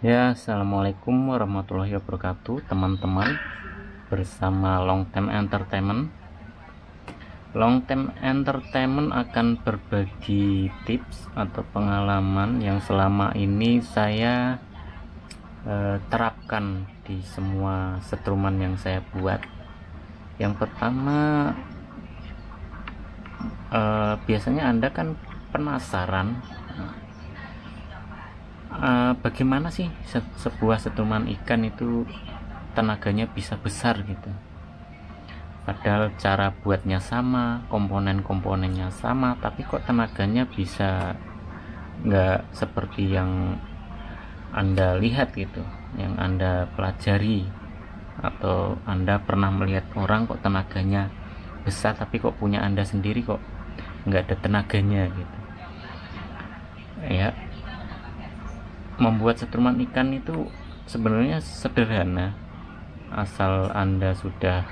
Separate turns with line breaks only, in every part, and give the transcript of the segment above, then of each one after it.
Ya, assalamualaikum warahmatullahi wabarakatuh, teman-teman. Bersama Long Time Entertainment. Long Time Entertainment akan berbagi tips atau pengalaman yang selama ini saya terapkan di semua setruman yang saya buat. Yang pertama, biasanya Anda kan penasaran. Bagaimana sih sebuah setruman ikan itu tenaganya bisa besar gitu, padahal cara buatnya sama, komponen-komponennya sama, tapi kok tenaganya bisa nggak seperti yang Anda lihat gitu, yang Anda pelajari, atau Anda pernah melihat orang kok tenaganya besar tapi kok punya Anda sendiri kok nggak ada tenaganya gitu ya. Membuat setruman ikan itu sebenarnya sederhana, asal Anda sudah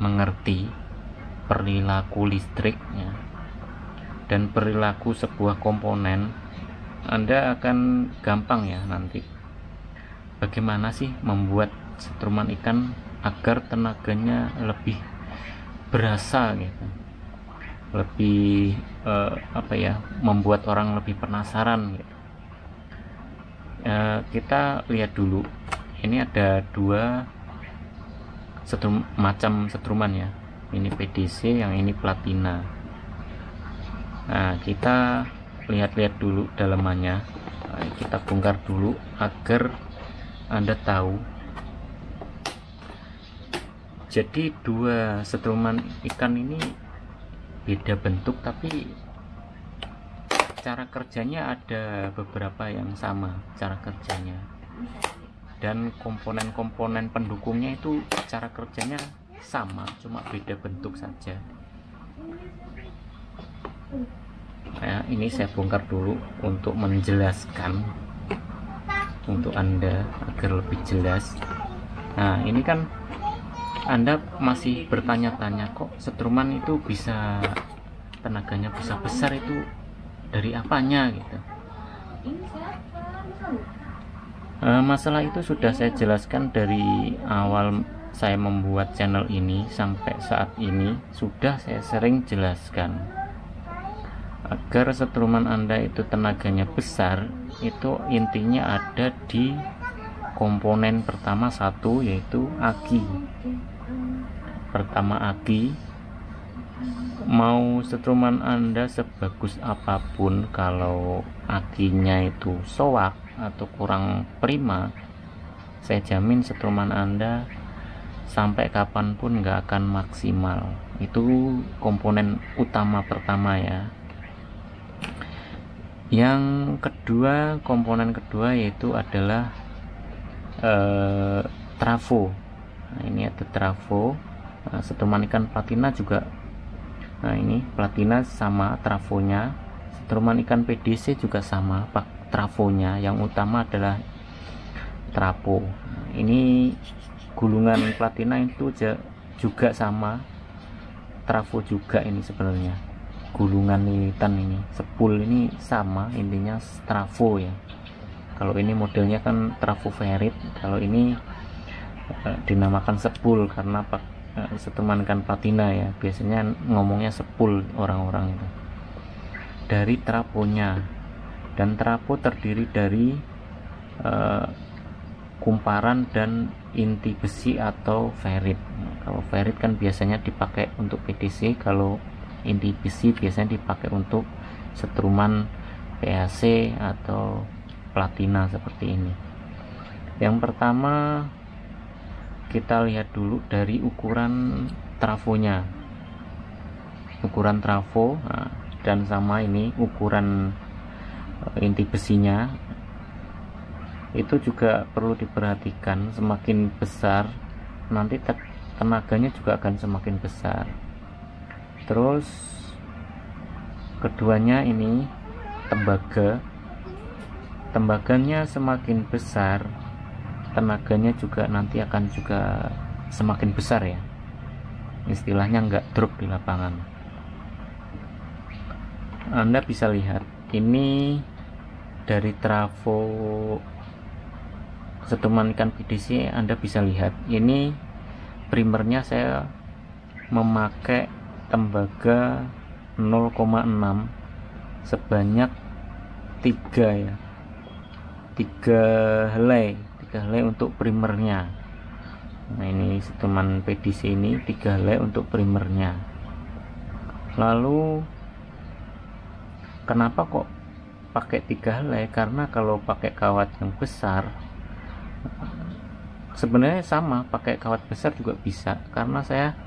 mengerti perilaku listrik ya, dan perilaku sebuah komponen. Anda akan gampang ya nanti bagaimana sih membuat setruman ikan agar tenaganya lebih berasa gitu, lebih membuat orang lebih penasaran gitu. Kita lihat dulu, ini ada dua macam setruman ya, ini PDC, yang ini platina. Nah, kita lihat-lihat dulu dalamannya. Kita bongkar dulu agar Anda tahu. Jadi dua setruman ikan ini beda bentuk, tapi cara kerjanya ada beberapa yang sama cara kerjanya, dan komponen-komponen pendukungnya itu cara kerjanya sama, cuma beda bentuk saja. Nah, ini saya bongkar dulu untuk menjelaskan untuk Anda agar lebih jelas. Nah, ini kan Anda masih bertanya-tanya, kok setruman itu bisa tenaganya bisa besar, itu dari apanya gitu. Masalah itu sudah saya jelaskan dari awal saya membuat channel ini sampai saat ini, sudah saya sering jelaskan. Agar setruman Anda itu tenaganya besar, itu intinya ada di komponen pertama satu, yaitu aki. Pertama aki. Mau setruman Anda sebagus apapun, kalau akinya itu soak atau kurang prima, saya jamin setruman Anda sampai kapanpun nggak akan maksimal. Itu komponen utama pertama ya. Yang kedua, komponen kedua yaitu adalah trafo. Nah, ini ada trafo. Nah, setruman ikan platina juga. Nah, ini platina sama trafonya. Setruman ikan PDC juga sama trafonya. Yang utama adalah trafo. Nah, ini gulungan platina itu juga sama trafo juga. Ini sebenarnya gulungan lilitan, ini sepul, ini sama, intinya trafo ya. Kalau ini modelnya kan trafo ferit, kalau ini dinamakan sepul karena setruman ikan platina ya, biasanya ngomongnya sepul orang-orang itu. Dari trafonya, dan trafo terdiri dari kumparan dan inti besi atau ferit. Kalau ferit kan biasanya dipakai untuk PDC, kalau inti besi biasanya dipakai untuk setruman PAC atau platina seperti ini. Yang pertama, kita lihat dulu dari ukuran trafonya, ukuran trafo, nah, dan sama ini ukuran inti besinya. Itu juga perlu diperhatikan, semakin besar nanti tenaganya juga akan semakin besar. Terus keduanya ini tembaganya semakin besar, tenaganya juga nanti akan juga semakin besar ya, istilahnya nggak drop di lapangan. Anda bisa lihat ini dari trafo setuman ikan PDC Anda bisa lihat, ini primernya saya memakai tembaga 0,6 sebanyak 3 helai untuk primernya. Nah, ini setuman PDC ini 3 helai untuk primernya. Lalu kenapa kok pakai 3 helai? Karena kalau pakai kawat yang besar sebenarnya sama, pakai kawat besar juga bisa, karena saya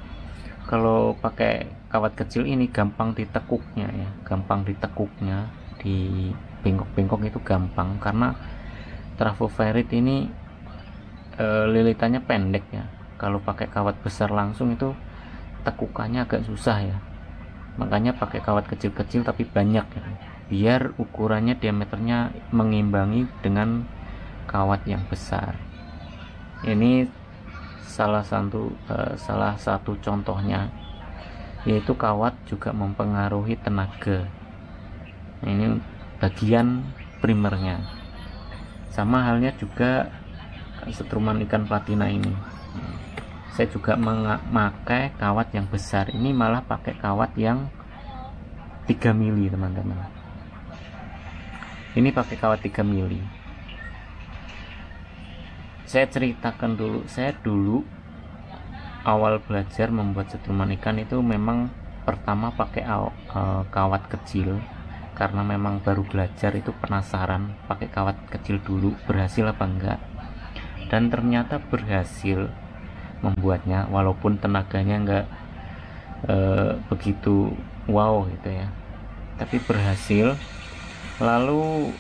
kalau pakai kawat kecil ini gampang ditekuknya ya, di bengkok-bengkok itu gampang, karena trafo ferrit ini lilitannya pendek ya. Kalau pakai kawat besar langsung itu tekukannya agak susah ya, makanya pakai kawat kecil-kecil tapi banyak ya, biar ukurannya diameternya mengimbangi dengan kawat yang besar. Ini salah satu contohnya, yaitu kawat juga mempengaruhi tenaga. Nah, ini bagian primernya. Sama halnya juga setruman ikan platina ini, saya juga memakai kawat yang besar. Ini malah pakai kawat yang 3 mili teman-teman. Ini pakai kawat 3 mili. Saya ceritakan dulu, saya dulu awal belajar membuat setruman ikan itu memang pertama pakai kawat kecil, karena memang baru belajar, itu penasaran pakai kawat kecil dulu berhasil apa enggak, dan ternyata berhasil membuatnya, walaupun tenaganya enggak begitu wow gitu ya, tapi berhasil. Lalu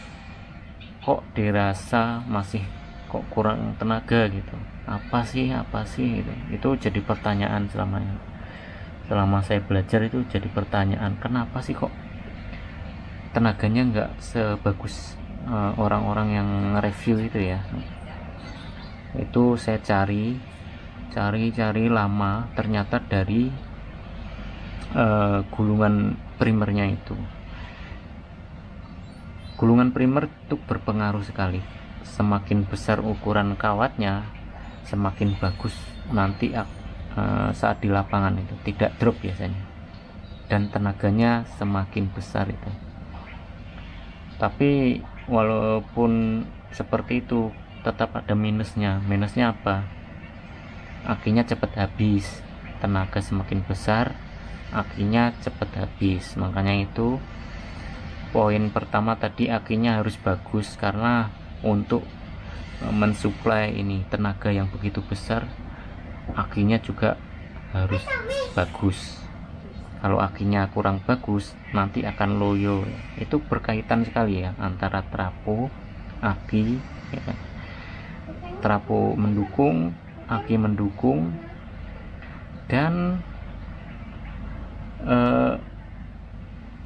kok dirasa masih kok kurang tenaga gitu, apa sih gitu. Itu jadi pertanyaan selama saya belajar, itu jadi pertanyaan, kenapa sih kok tenaganya nggak sebagus orang-orang yang review itu ya. Itu saya cari lama, ternyata dari gulungan primernya itu. Gulungan primer itu berpengaruh sekali. Semakin besar ukuran kawatnya, semakin bagus nanti saat di lapangan itu, tidak drop biasanya, dan tenaganya semakin besar itu. Tapi walaupun seperti itu, tetap ada minusnya. Minusnya apa? Akinya cepat habis. Tenaga semakin besar, akinya cepat habis. Makanya itu poin pertama tadi, akinya harus bagus, karena untuk mensuplai ini tenaga yang begitu besar, akinya juga harus bagus. Kalau akinya kurang bagus, nanti akan loyo. Itu berkaitan sekali ya, antara trafo, aki ya. Trafo mendukung, aki mendukung, dan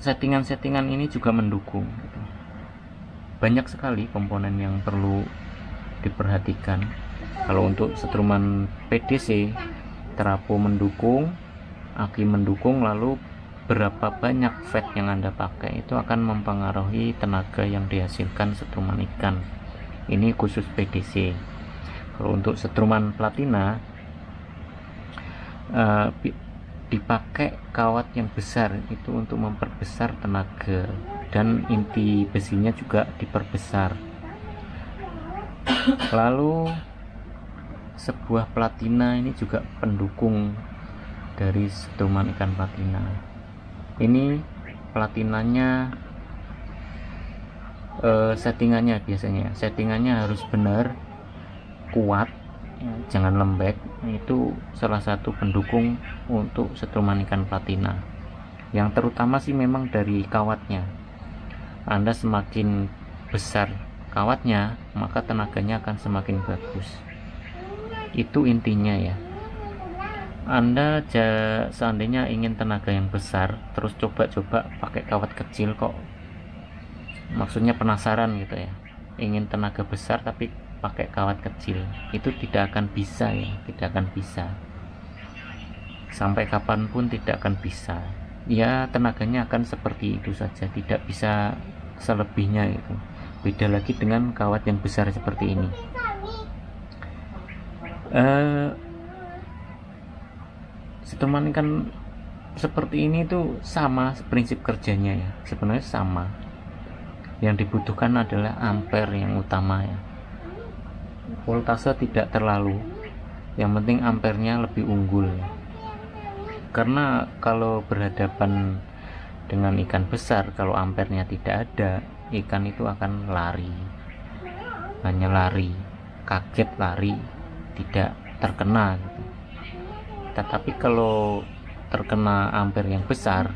settingan-settingan ini juga mendukung gitu. Banyak sekali komponen yang perlu diperhatikan. Kalau untuk setruman PDC, trafo mendukung, aki mendukung, lalu berapa banyak fat yang Anda pakai itu akan mempengaruhi tenaga yang dihasilkan setruman ikan. Ini khusus PDC. Kalau untuk setruman platina, dipakai kawat yang besar itu untuk memperbesar tenaga, dan inti besinya juga diperbesar. Lalu sebuah platina ini juga pendukung dari setruman ikan platina. Ini platinanya settingannya harus benar, kuat, jangan lembek. Itu salah satu pendukung untuk setruman ikan platina. Yang terutama sih memang dari kawatnya. Anda semakin besar kawatnya, maka tenaganya akan semakin bagus. Itu intinya ya. Anda seandainya ingin tenaga yang besar, terus coba-coba pakai kawat kecil, kok maksudnya penasaran gitu ya, ingin tenaga besar tapi pakai kawat kecil, itu tidak akan bisa ya, tidak akan bisa. Sampai kapanpun tidak akan bisa. Ya, tenaganya akan seperti itu saja, tidak bisa selebihnya gitu. Beda lagi dengan kawat yang besar seperti ini. eh, setruman ikan seperti ini tuh sama prinsip kerjanya ya, sebenarnya sama. Yang dibutuhkan adalah ampere yang utama ya, voltase tidak terlalu, yang penting ampernya lebih unggul ya. Karena kalau berhadapan dengan ikan besar, kalau ampernya tidak ada, ikan itu akan lari, hanya lari, kaget lari, tidak terkena gitu. Tetapi kalau terkena ampere yang besar,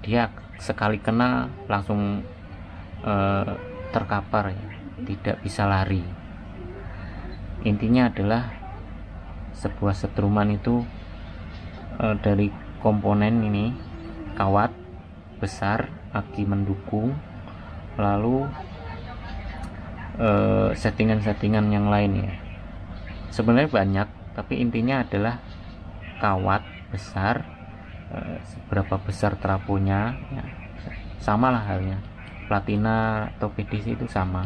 dia sekali kena langsung terkapar ya, tidak bisa lari. Intinya adalah sebuah setruman itu dari komponen ini, kawat besar, aki mendukung, lalu settingan-settingan yang lain ya. Sebenarnya banyak, tapi intinya adalah kawat besar, seberapa besar trafonya ya, sama lah halnya platina atau PDC itu sama.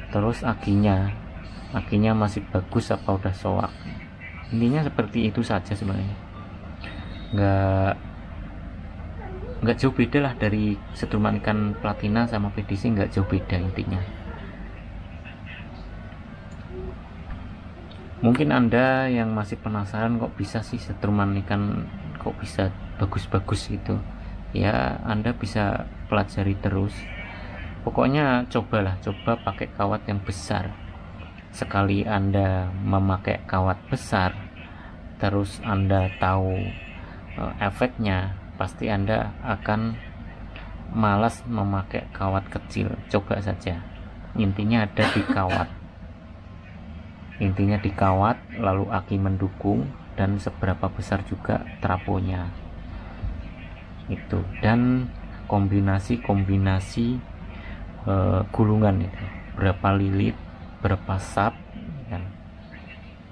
Terus akinya masih bagus apa udah soak. Intinya seperti itu saja sebenarnya, nggak jauh beda lah dari setruman ikan platina sama PDC, nggak jauh beda intinya. Mungkin Anda yang masih penasaran kok bisa sih setruman ikan kok bisa bagus-bagus gitu ya, Anda bisa pelajari terus. Pokoknya coba pakai kawat yang besar. Sekali Anda memakai kawat besar, terus Anda tahu efeknya, pasti Anda akan malas memakai kawat kecil. Coba saja, intinya ada di kawat. Intinya di kawat, lalu aki mendukung, dan seberapa besar juga trafonya itu, dan kombinasi gulungan itu, berapa lilit, berapa sap kan.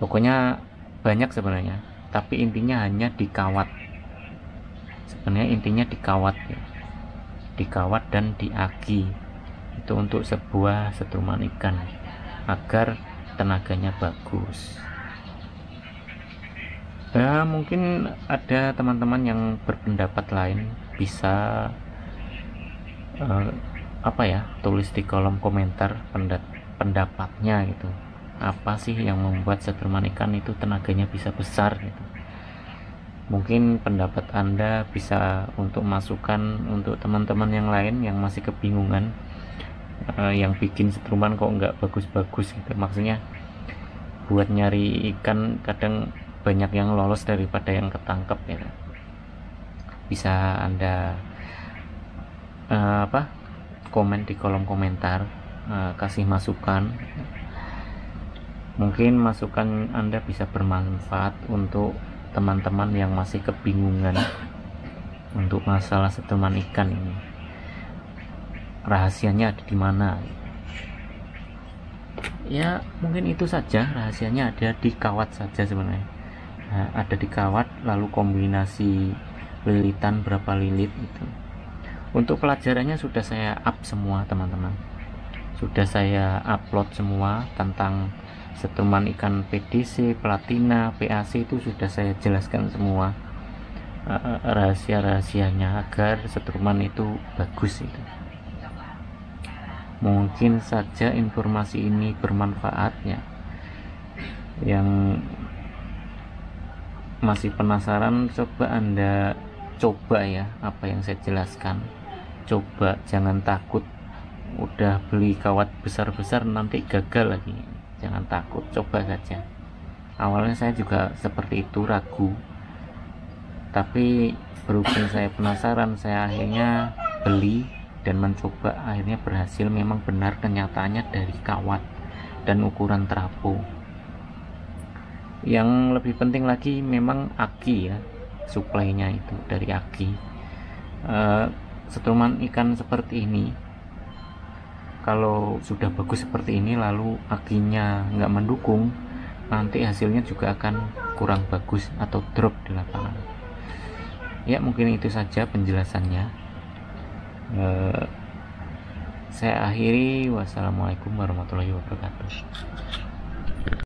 Pokoknya banyak sebenarnya, tapi intinya hanya di kawat. Sebenarnya intinya di kawat ya, di kawat dan di aki itu untuk sebuah setruman ikan agar tenaganya bagus. Ya, mungkin ada teman-teman yang berpendapat lain, bisa tulis di kolom komentar pendapatnya gitu. Apa sih yang membuat setruman ikan itu tenaganya bisa besar gitu. Mungkin pendapat Anda bisa untuk masukan untuk teman-teman yang lain yang masih kebingungan, yang bikin setruman kok nggak bagus-bagus gitu. Maksudnya buat nyari ikan kadang banyak yang lolos daripada yang ketangkep ya. Bisa Anda komen di kolom komentar, kasih masukan. Mungkin masukan Anda bisa bermanfaat untuk teman-teman yang masih kebingungan untuk masalah setruman ikan ini. Rahasianya ada di mana? Ya, mungkin itu saja, rahasianya ada di kawat saja sebenarnya. Ada di kawat, lalu kombinasi lilitan berapa lilit itu. Untuk pelajarannya sudah saya up semua teman-teman, sudah saya upload semua tentang setruman ikan PDC, platina, PAC, itu sudah saya jelaskan semua rahasia-rahasianya agar setruman itu bagus itu. Mungkin saja informasi ini bermanfaat ya. Yang masih penasaran, coba Anda coba ya apa yang saya jelaskan. Coba, jangan takut udah beli kawat besar-besar nanti gagal lagi. Jangan takut, coba saja. Awalnya saya juga seperti itu, ragu, tapi berhubung saya penasaran, saya akhirnya beli dan mencoba. Akhirnya berhasil, memang benar kenyataannya dari kawat dan ukuran trafo. Yang lebih penting lagi memang aki ya, suplainya itu dari aki. Setruman ikan seperti ini, kalau sudah bagus seperti ini lalu akinya nggak mendukung, nanti hasilnya juga akan kurang bagus atau drop di lapangan. Ya, mungkin itu saja penjelasannya. Saya akhiri, wassalamualaikum warahmatullahi wabarakatuh.